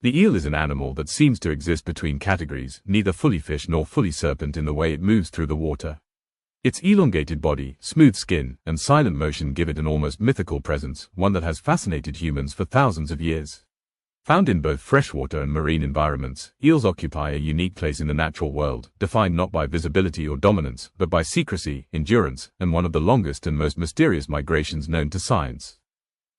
The eel is an animal that seems to exist between categories, neither fully fish nor fully serpent in the way it moves through the water. Its elongated body, smooth skin, and silent motion give it an almost mythical presence, one that has fascinated humans for thousands of years. Found in both freshwater and marine environments, eels occupy a unique place in the natural world, defined not by visibility or dominance, but by secrecy, endurance, and one of the longest and most mysterious migrations known to science.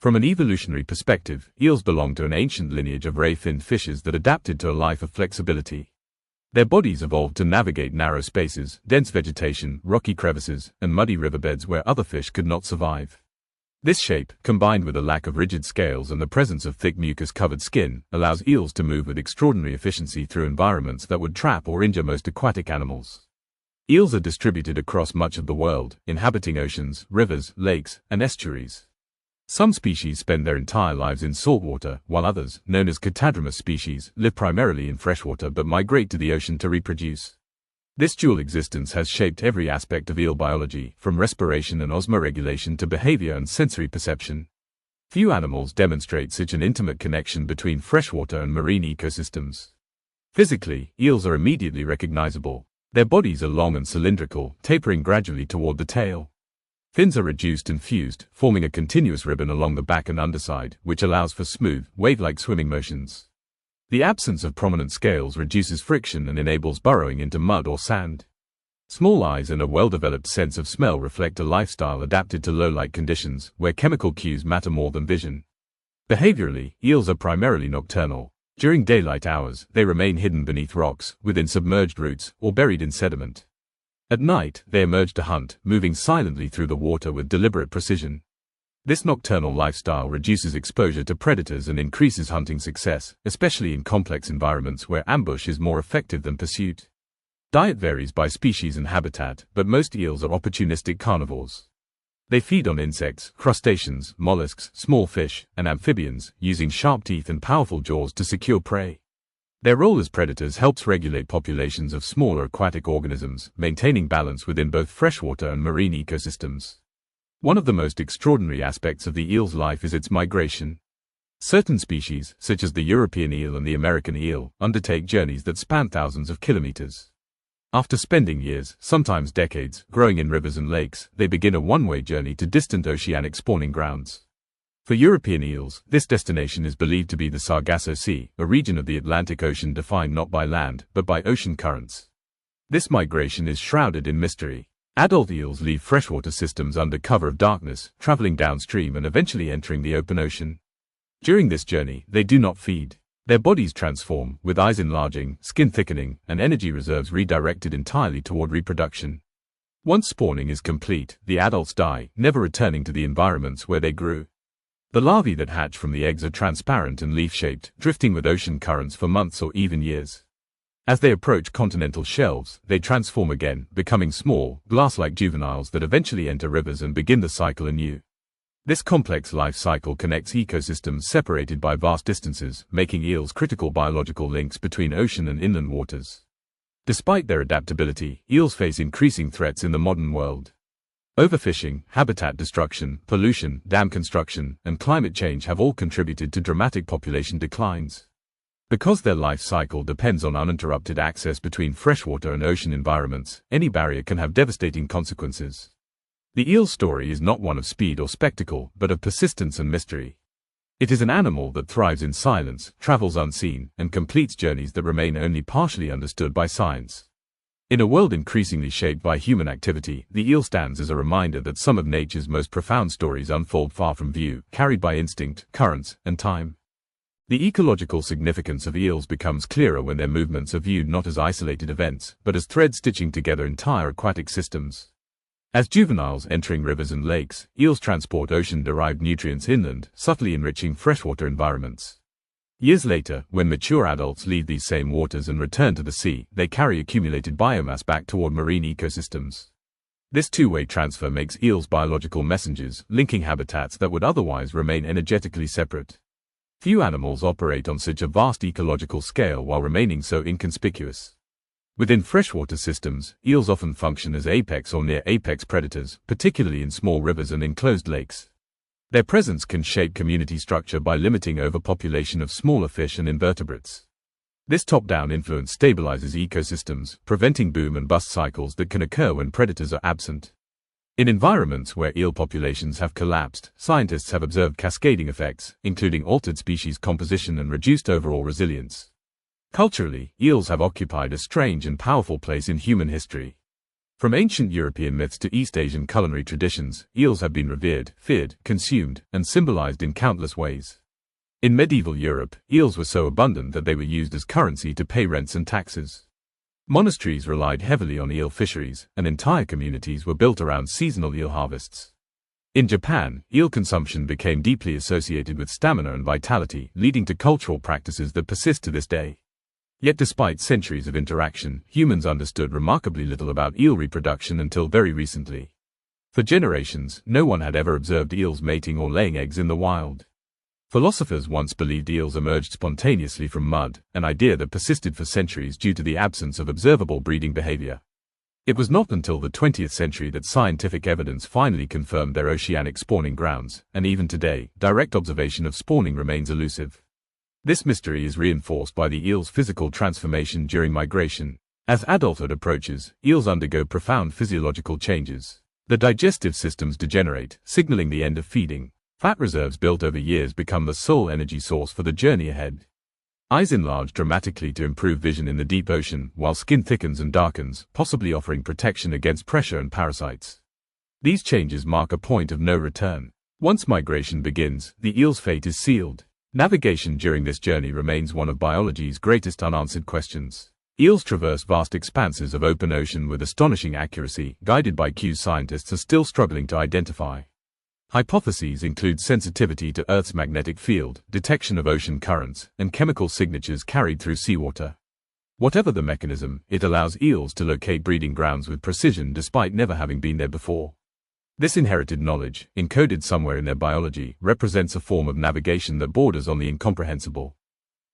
From an evolutionary perspective, eels belong to an ancient lineage of ray-finned fishes that adapted to a life of flexibility. Their bodies evolved to navigate narrow spaces, dense vegetation, rocky crevices, and muddy riverbeds where other fish could not survive. This shape, combined with a lack of rigid scales and the presence of thick mucus-covered skin, allows eels to move with extraordinary efficiency through environments that would trap or injure most aquatic animals. Eels are distributed across much of the world, inhabiting oceans, rivers, lakes, and estuaries. Some species spend their entire lives in saltwater, while others, known as catadromous species, live primarily in freshwater but migrate to the ocean to reproduce. This dual existence has shaped every aspect of eel biology, from respiration and osmoregulation to behavior and sensory perception. Few animals demonstrate such an intimate connection between freshwater and marine ecosystems. Physically, eels are immediately recognizable. Their bodies are long and cylindrical, tapering gradually toward the tail. Fins are reduced and fused, forming a continuous ribbon along the back and underside, which allows for smooth, wave-like swimming motions. The absence of prominent scales reduces friction and enables burrowing into mud or sand. Small eyes and a well-developed sense of smell reflect a lifestyle adapted to low-light conditions, where chemical cues matter more than vision. Behaviorally, eels are primarily nocturnal. During daylight hours, they remain hidden beneath rocks, within submerged roots, or buried in sediment. At night, they emerge to hunt, moving silently through the water with deliberate precision. This nocturnal lifestyle reduces exposure to predators and increases hunting success, especially in complex environments where ambush is more effective than pursuit. Diet varies by species and habitat, but most eels are opportunistic carnivores. They feed on insects, crustaceans, mollusks, small fish, and amphibians, using sharp teeth and powerful jaws to secure prey. Their role as predators helps regulate populations of smaller aquatic organisms, maintaining balance within both freshwater and marine ecosystems. One of the most extraordinary aspects of the eel's life is its migration. Certain species, such as the European eel and the American eel, undertake journeys that span thousands of kilometers. After spending years, sometimes decades, growing in rivers and lakes, they begin a one-way journey to distant oceanic spawning grounds. For European eels, this destination is believed to be the Sargasso Sea, a region of the Atlantic Ocean defined not by land, but by ocean currents. This migration is shrouded in mystery. Adult eels leave freshwater systems under cover of darkness, traveling downstream and eventually entering the open ocean. During this journey, they do not feed. Their bodies transform, with eyes enlarging, skin thickening, and energy reserves redirected entirely toward reproduction. Once spawning is complete, the adults die, never returning to the environments where they grew. The larvae that hatch from the eggs are transparent and leaf-shaped, drifting with ocean currents for months or even years. As they approach continental shelves, they transform again, becoming small, glass-like juveniles that eventually enter rivers and begin the cycle anew. This complex life cycle connects ecosystems separated by vast distances, making eels critical biological links between ocean and inland waters. Despite their adaptability, eels face increasing threats in the modern world. Overfishing, habitat destruction, pollution, dam construction, and climate change have all contributed to dramatic population declines. Because their life cycle depends on uninterrupted access between freshwater and ocean environments, any barrier can have devastating consequences. The eel story is not one of speed or spectacle, but of persistence and mystery. It is an animal that thrives in silence, travels unseen, and completes journeys that remain only partially understood by science. In a world increasingly shaped by human activity, the eel stands as a reminder that some of nature's most profound stories unfold far from view, carried by instinct, currents, and time. The ecological significance of eels becomes clearer when their movements are viewed not as isolated events, but as threads stitching together entire aquatic systems. As juveniles entering rivers and lakes, eels transport ocean-derived nutrients inland, subtly enriching freshwater environments. Years later, when mature adults leave these same waters and return to the sea, they carry accumulated biomass back toward marine ecosystems. This two-way transfer makes eels biological messengers, linking habitats that would otherwise remain energetically separate. Few animals operate on such a vast ecological scale while remaining so inconspicuous. Within freshwater systems, eels often function as apex or near-apex predators, particularly in small rivers and enclosed lakes. Their presence can shape community structure by limiting overpopulation of smaller fish and invertebrates. This top-down influence stabilizes ecosystems, preventing boom and bust cycles that can occur when predators are absent. In environments where eel populations have collapsed, scientists have observed cascading effects, including altered species composition and reduced overall resilience. Culturally, eels have occupied a strange and powerful place in human history. From ancient European myths to East Asian culinary traditions, eels have been revered, feared, consumed, and symbolized in countless ways. In medieval Europe, eels were so abundant that they were used as currency to pay rents and taxes. Monasteries relied heavily on eel fisheries, and entire communities were built around seasonal eel harvests. In Japan, eel consumption became deeply associated with stamina and vitality, leading to cultural practices that persist to this day. Yet despite centuries of interaction, humans understood remarkably little about eel reproduction until very recently. For generations, no one had ever observed eels mating or laying eggs in the wild. Philosophers once believed eels emerged spontaneously from mud, an idea that persisted for centuries due to the absence of observable breeding behavior. It was not until the 20th century that scientific evidence finally confirmed their oceanic spawning grounds, and even today, direct observation of spawning remains elusive. This mystery is reinforced by the eel's physical transformation during migration. As adulthood approaches, eels undergo profound physiological changes. The digestive systems degenerate, signaling the end of feeding. Fat reserves built over years become the sole energy source for the journey ahead. Eyes enlarge dramatically to improve vision in the deep ocean, while skin thickens and darkens, possibly offering protection against pressure and parasites. These changes mark a point of no return. Once migration begins, the eel's fate is sealed. Navigation during this journey remains one of biology's greatest unanswered questions. Eels traverse vast expanses of open ocean with astonishing accuracy, guided by cues scientists are still struggling to identify. Hypotheses include sensitivity to Earth's magnetic field, detection of ocean currents, and chemical signatures carried through seawater. Whatever the mechanism, it allows eels to locate breeding grounds with precision despite never having been there before. This inherited knowledge, encoded somewhere in their biology, represents a form of navigation that borders on the incomprehensible.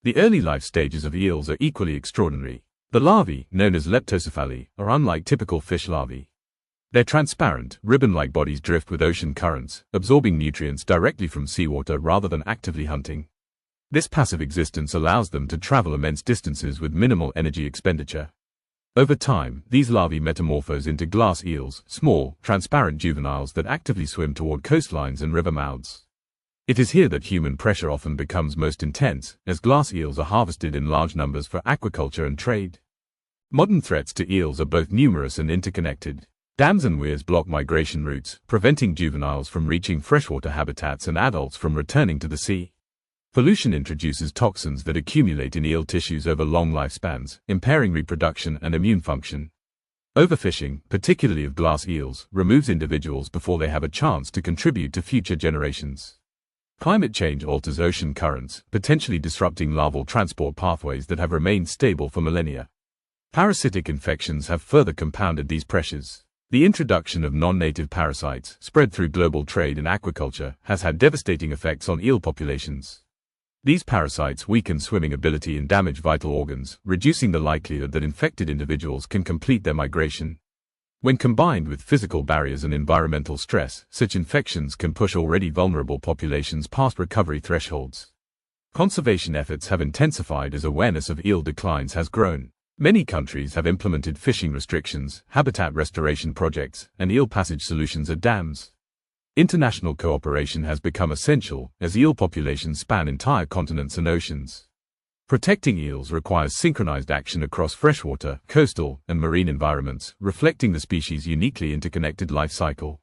The early life stages of eels are equally extraordinary. The larvae, known as leptocephali, are unlike typical fish larvae. Their transparent, ribbon-like bodies drift with ocean currents, absorbing nutrients directly from seawater rather than actively hunting. This passive existence allows them to travel immense distances with minimal energy expenditure. Over time, these larvae metamorphose into glass eels, small, transparent juveniles that actively swim toward coastlines and river mouths. It is here that human pressure often becomes most intense, as glass eels are harvested in large numbers for aquaculture and trade. Modern threats to eels are both numerous and interconnected. Dams and weirs block migration routes, preventing juveniles from reaching freshwater habitats and adults from returning to the sea. Pollution introduces toxins that accumulate in eel tissues over long lifespans, impairing reproduction and immune function. Overfishing, particularly of glass eels, removes individuals before they have a chance to contribute to future generations. Climate change alters ocean currents, potentially disrupting larval transport pathways that have remained stable for millennia. Parasitic infections have further compounded these pressures. The introduction of non-native parasites, spread through global trade and aquaculture, has had devastating effects on eel populations. These parasites weaken swimming ability and damage vital organs, reducing the likelihood that infected individuals can complete their migration. When combined with physical barriers and environmental stress, such infections can push already vulnerable populations past recovery thresholds. Conservation efforts have intensified as awareness of eel declines has grown. Many countries have implemented fishing restrictions, habitat restoration projects, and eel passage solutions at dams. International cooperation has become essential, as eel populations span entire continents and oceans. Protecting eels requires synchronized action across freshwater, coastal, and marine environments, reflecting the species' uniquely interconnected life cycle.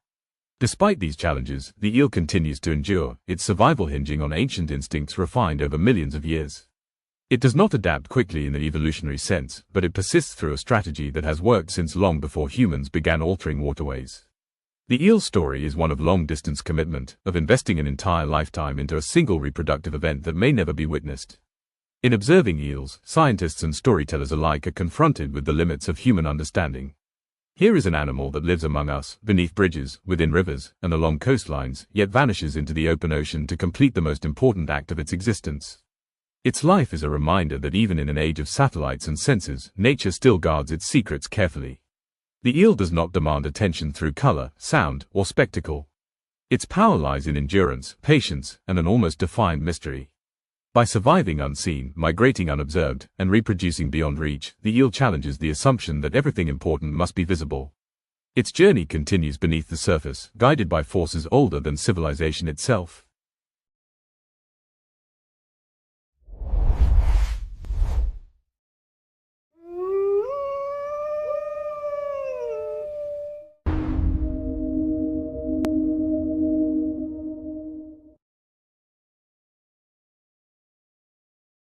Despite these challenges, the eel continues to endure, its survival hinging on ancient instincts refined over millions of years. It does not adapt quickly in the evolutionary sense, but it persists through a strategy that has worked since long before humans began altering waterways. The eel story is one of long-distance commitment, of investing an entire lifetime into a single reproductive event that may never be witnessed. In observing eels, scientists and storytellers alike are confronted with the limits of human understanding. Here is an animal that lives among us, beneath bridges, within rivers, and along coastlines, yet vanishes into the open ocean to complete the most important act of its existence. Its life is a reminder that even in an age of satellites and sensors, nature still guards its secrets carefully. The eel does not demand attention through color, sound, or spectacle. Its power lies in endurance, patience, and an almost defined mystery. By surviving unseen, migrating unobserved, and reproducing beyond reach, the eel challenges the assumption that everything important must be visible. Its journey continues beneath the surface, guided by forces older than civilization itself.